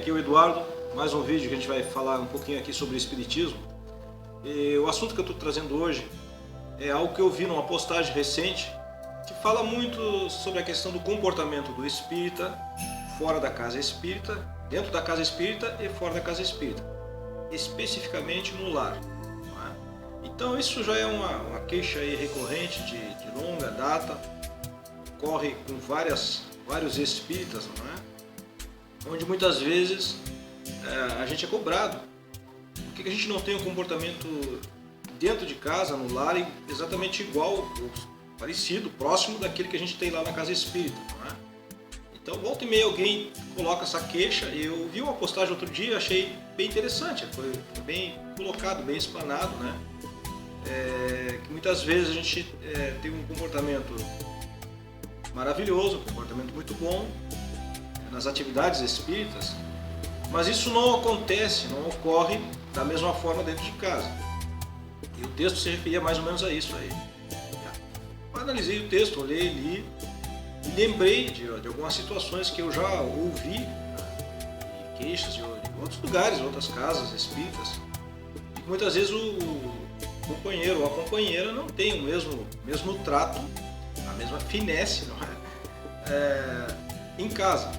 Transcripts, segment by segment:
aqui é o Eduardo, mais um vídeo que a gente vai falar um pouquinho aqui sobre Espiritismo. E o assunto que eu estou trazendo hoje é algo que eu vi numa postagem recente que fala muito sobre a questão do comportamento do espírita fora da casa espírita, dentro da casa espírita e fora da casa espírita, especificamente no lar. Não é? Então isso já é uma queixa aí recorrente de longa data, ocorre com vários espíritas, não é? Onde muitas vezes a gente é cobrado. Por que a gente não tem um comportamento dentro de casa, no lar, exatamente igual, ou parecido, próximo daquele que a gente tem lá na casa espírita, não é? Então, volta e meia alguém coloca essa queixa. Eu vi uma postagem outro dia, achei bem interessante, foi bem colocado, bem explanado, né? Que muitas vezes a gente tem um comportamento maravilhoso, um comportamento muito bom nas atividades espíritas, mas isso não acontece, não ocorre da mesma forma dentro de casa. E o texto se referia mais ou menos a isso aí. Eu analisei o texto, olhei, li e lembrei de algumas situações que eu já ouvi, e queixas de outros lugares, outras casas espíritas, e que muitas vezes o companheiro ou a companheira não tem o mesmo trato, a mesma finesse, não é? Em casa,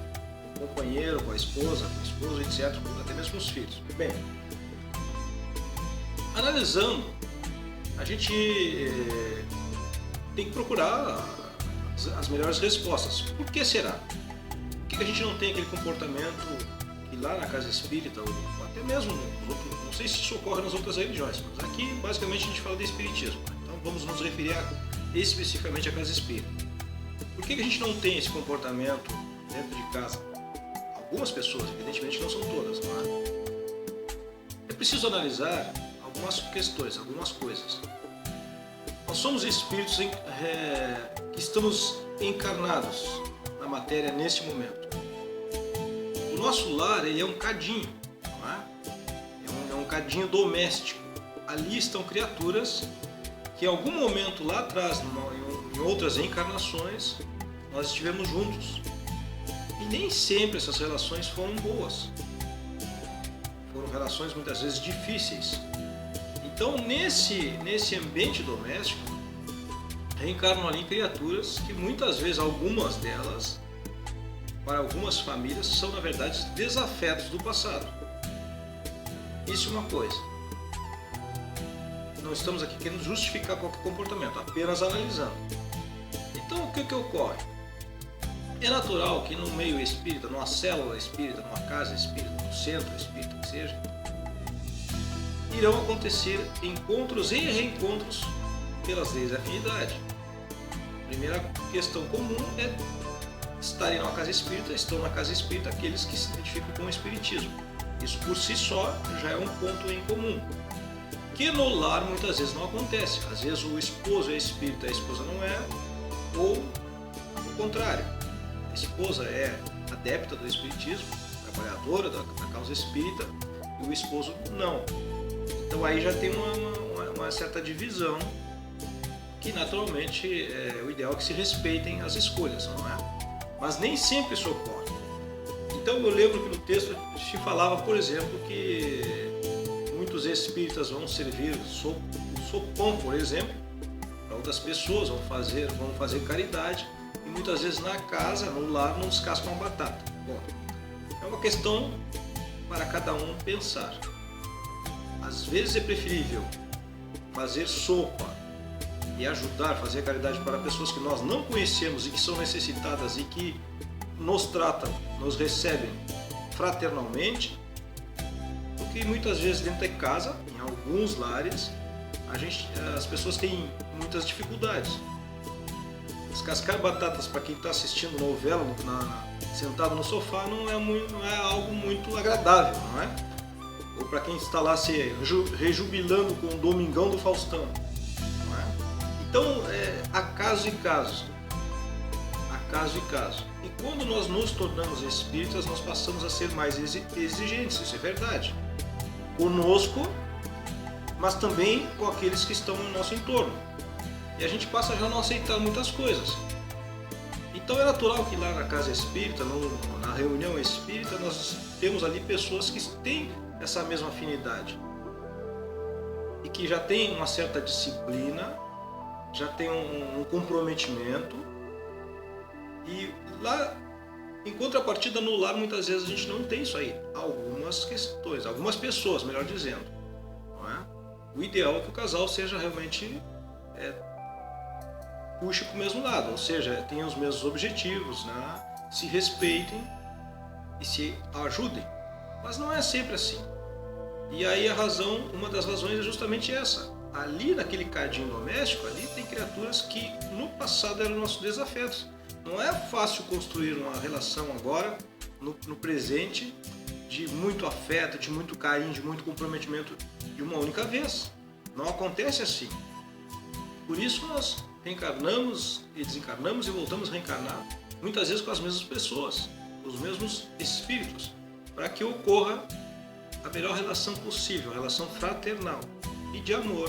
com o companheiro, com a esposa, com o esposo, etc., até mesmo com os filhos. Bem, analisando, a gente tem que procurar as melhores respostas. Por que será? Por que a gente não tem aquele comportamento que lá na casa espírita, ou até mesmo não sei se isso ocorre nas outras religiões, mas aqui basicamente a gente fala de espiritismo, então vamos nos referir especificamente à casa espírita. Por que a gente não tem esse comportamento dentro de casa? Algumas pessoas, evidentemente não são todas, não é? É preciso analisar algumas questões, algumas coisas. Nós somos espíritos que estamos encarnados na matéria neste momento. O nosso lar, ele é um cadinho, não é? É um cadinho doméstico. Ali estão criaturas que em algum momento lá atrás, em outras encarnações, nós estivemos juntos. E nem sempre essas relações foram boas. Foram relações muitas vezes difíceis. Então, nesse ambiente doméstico, reencarnam ali criaturas que muitas vezes, algumas delas, para algumas famílias, são na verdade desafetos do passado. Isso é uma coisa. Não estamos aqui querendo justificar qualquer comportamento, apenas analisando. Então, o que ocorre? É natural que no meio espírita, numa célula espírita, numa casa espírita, num centro espírita que seja, irão acontecer encontros e reencontros pelas leis da afinidade. A primeira questão comum é estarem na casa espírita, estão na casa espírita aqueles que se identificam com o espiritismo. Isso por si só já é um ponto em comum, que no lar muitas vezes não acontece. Às vezes o esposo é espírita, a esposa não é, ou o contrário. A esposa é adepta do espiritismo, trabalhadora da causa espírita, e o esposo não. Então aí já tem uma certa divisão, que naturalmente o ideal é que se respeitem as escolhas, não é? Mas nem sempre isso ocorre. Então eu lembro que no texto se falava, por exemplo, que muitos espíritas vão servir sopão, por exemplo, para outras pessoas, vão fazer caridade, e muitas vezes na casa, no lar, não descascam uma batata. Bom, é uma questão para cada um pensar. Às vezes é preferível fazer sopa e ajudar, fazer caridade para pessoas que nós não conhecemos e que são necessitadas e que nos tratam, nos recebem fraternalmente, porque muitas vezes dentro de casa, em alguns lares, as pessoas têm muitas dificuldades. Descascar batatas para quem está assistindo novela, sentado no sofá, não é algo muito agradável, não é? Ou para quem está lá se rejubilando com o Domingão do Faustão, não é? Então, há casos e casos. Há casos e casos. E quando nós nos tornamos espíritas, nós passamos a ser mais exigentes, isso é verdade. Conosco, mas também com aqueles que estão no nosso entorno. E a gente passa já a não aceitar muitas coisas. Então é natural que lá na casa espírita, na reunião espírita, nós temos ali pessoas que têm essa mesma afinidade e que já têm uma certa disciplina, já têm um comprometimento. E lá, em contrapartida, no lar, muitas vezes a gente não tem isso aí. Algumas questões, algumas pessoas, melhor dizendo. Não é? O ideal é que o casal seja realmente puxe para o mesmo lado, ou seja, tenham os mesmos objetivos, né? Se respeitem e se ajudem. Mas não é sempre assim. E aí uma das razões é justamente essa. Ali naquele cadinho doméstico, ali tem criaturas que no passado eram nossos desafetos. Não é fácil construir uma relação agora, no presente, de muito afeto, de muito carinho, de muito comprometimento de uma única vez. Não acontece assim. Por isso nós reencarnamos e desencarnamos e voltamos a reencarnar, muitas vezes com as mesmas pessoas, os mesmos espíritos, para que ocorra a melhor relação possível, a relação fraternal e de amor,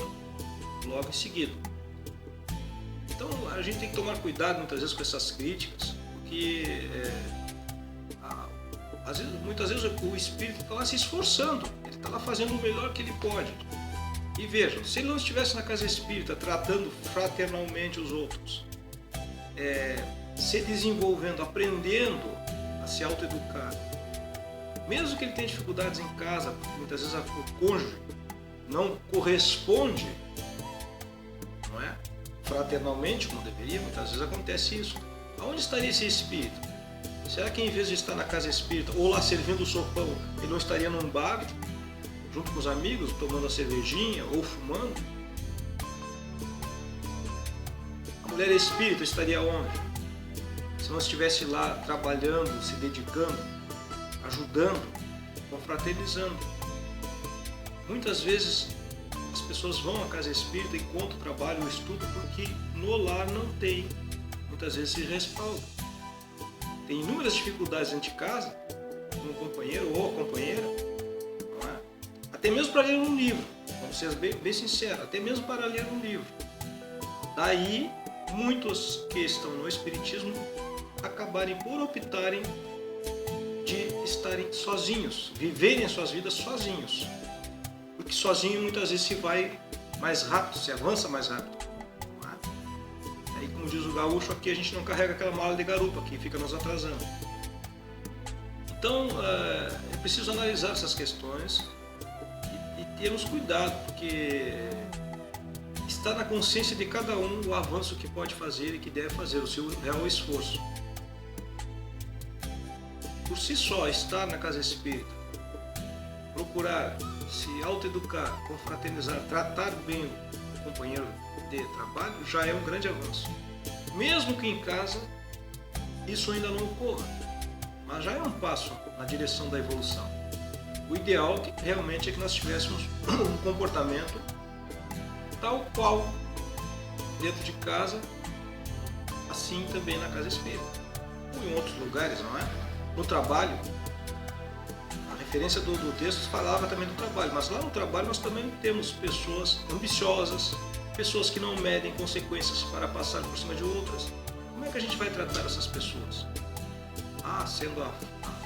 logo em seguida. Então a gente tem que tomar cuidado muitas vezes com essas críticas, porque muitas vezes o espírito está lá se esforçando, ele está lá fazendo o melhor que ele pode. E vejam, se ele não estivesse na casa espírita tratando fraternalmente os outros, se desenvolvendo, aprendendo a se autoeducar, mesmo que ele tenha dificuldades em casa, porque muitas vezes o cônjuge não corresponde, não é? Fraternalmente como deveria, muitas vezes acontece isso. Aonde estaria esse espírito? Será que em vez de estar na casa espírita ou lá servindo o sopão, ele não estaria num bar, junto com os amigos, tomando a cervejinha ou fumando? A mulher espírita estaria onde? Se não estivesse lá trabalhando, se dedicando, ajudando, confraternizando. Muitas vezes as pessoas vão à casa espírita, encontram o trabalho, o estudo, porque no lar não tem, muitas vezes, esse respaldo. Tem inúmeras dificuldades dentro de casa, com o companheiro ou a companheira, não é? Até mesmo para ler um livro, vamos ser bem sinceros, até mesmo para ler um livro. Daí, muitos que estão no espiritismo acabarem por optarem de estarem sozinhos, viverem as suas vidas sozinhos. Porque sozinho muitas vezes se vai mais rápido, se avança mais rápido. Não é? Aí, como diz o gaúcho, aqui a gente não carrega aquela mala de garupa que fica nos atrasando. Então é preciso analisar essas questões e termos cuidado, porque está na consciência de cada um o avanço que pode fazer e que deve fazer, o seu real esforço. Por si só, estar na casa espírita, procurar se autoeducar, confraternizar, tratar bem o companheiro de trabalho, já é um grande avanço. Mesmo que em casa isso ainda não ocorra, mas já é um passo na direção da evolução. O ideal realmente é que nós tivéssemos um comportamento tal qual dentro de casa, assim também na casa espírita, ou em outros lugares, não é? No trabalho, a referência do texto falava também do trabalho, mas lá no trabalho nós também temos pessoas ambiciosas, pessoas que não medem consequências para passar por cima de outras. Como é que a gente vai tratar essas pessoas? Sendo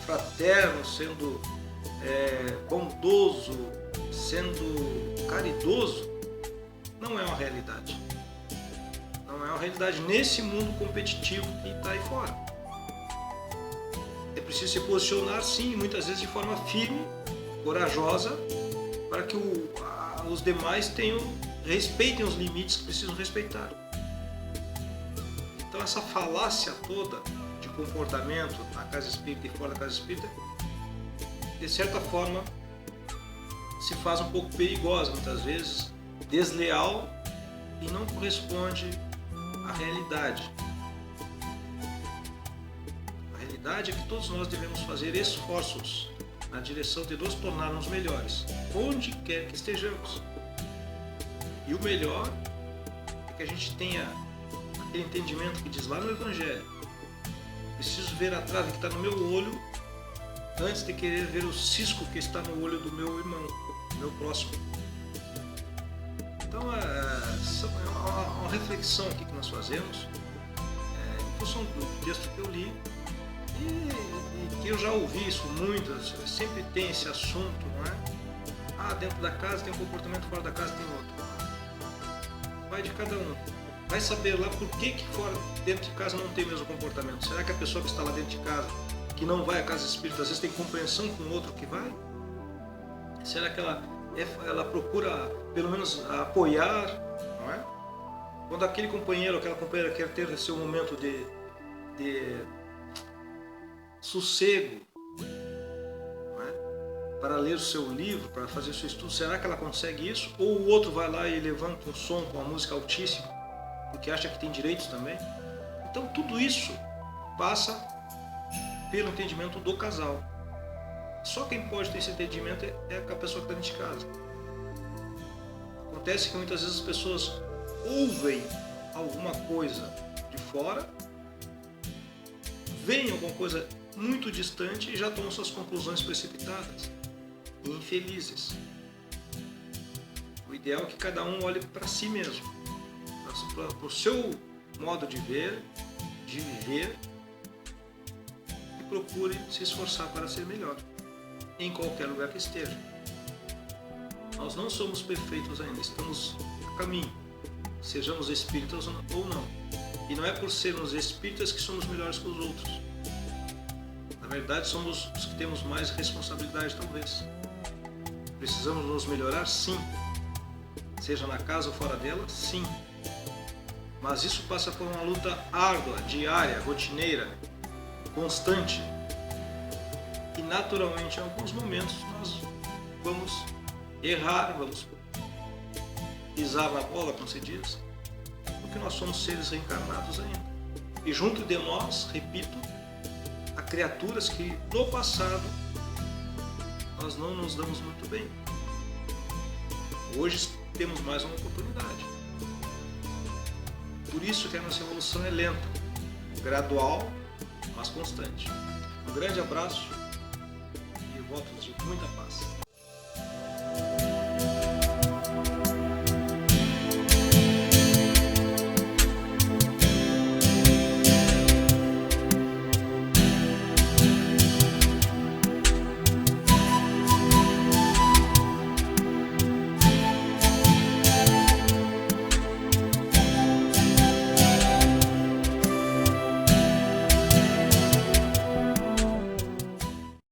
fraterno, sendo bondoso, sendo caridoso, não é uma realidade. Não é uma realidade nesse mundo competitivo que está aí fora. É preciso se posicionar, sim, muitas vezes de forma firme, corajosa, para que os demais respeitem os limites que precisam respeitar. Então essa falácia toda de comportamento na casa espírita e fora da casa espírita, de certa forma, se faz um pouco perigosa, muitas vezes, desleal e não corresponde à realidade. A realidade é que todos nós devemos fazer esforços na direção de nos tornarmos melhores, onde quer que estejamos. E o melhor é que a gente tenha aquele entendimento que diz lá no Evangelho: preciso ver a trave que está no meu olho antes de querer ver o cisco que está no olho do meu irmão, do meu próximo. Então é uma reflexão aqui que nós fazemos, função do texto que eu li e que eu já ouvi isso muito, sempre tem esse assunto, não é? Ah, dentro da casa tem um comportamento, fora da casa tem outro. Vai de cada um. Vai saber lá por que fora, dentro de casa não tem o mesmo comportamento. Será que a pessoa que está lá dentro de casa, que não vai à casa espírita, às vezes tem compreensão com o outro que vai? Será que ela procura, pelo menos, apoiar, não é? Quando aquele companheiro, aquela companheira quer ter seu momento de sossego, não é? Para ler o seu livro, para fazer o seu estudo, será que ela consegue isso? Ou o outro vai lá e levanta um som com uma música altíssima, porque acha que tem direitos também? Então tudo isso passa pelo entendimento do casal. Só quem pode ter esse entendimento é a pessoa que está dentro de casa. Acontece que muitas vezes as pessoas ouvem alguma coisa de fora, veem alguma coisa muito distante e já tomam suas conclusões precipitadas e infelizes. O ideal é que cada um olhe para si mesmo, para o seu modo de ver, de viver, e procure se esforçar para ser melhor em qualquer lugar que esteja. Nós não somos perfeitos ainda, estamos no caminho, sejamos espíritas ou não. E não é por sermos espíritas que somos melhores que os outros. Na verdade, somos os que temos mais responsabilidade, talvez. Precisamos nos melhorar, sim. Seja na casa ou fora dela, sim. Mas isso passa por uma luta árdua, diária, rotineira, constante. E naturalmente, em alguns momentos, nós vamos errar, vamos pisar na bola, como se diz, porque nós somos seres reencarnados ainda. E junto de nós, repito, há criaturas que no passado nós não nos damos muito bem. Hoje temos mais uma oportunidade. Por isso que a nossa evolução é lenta, gradual, mas constante. Um grande abraço e votos de muita paz.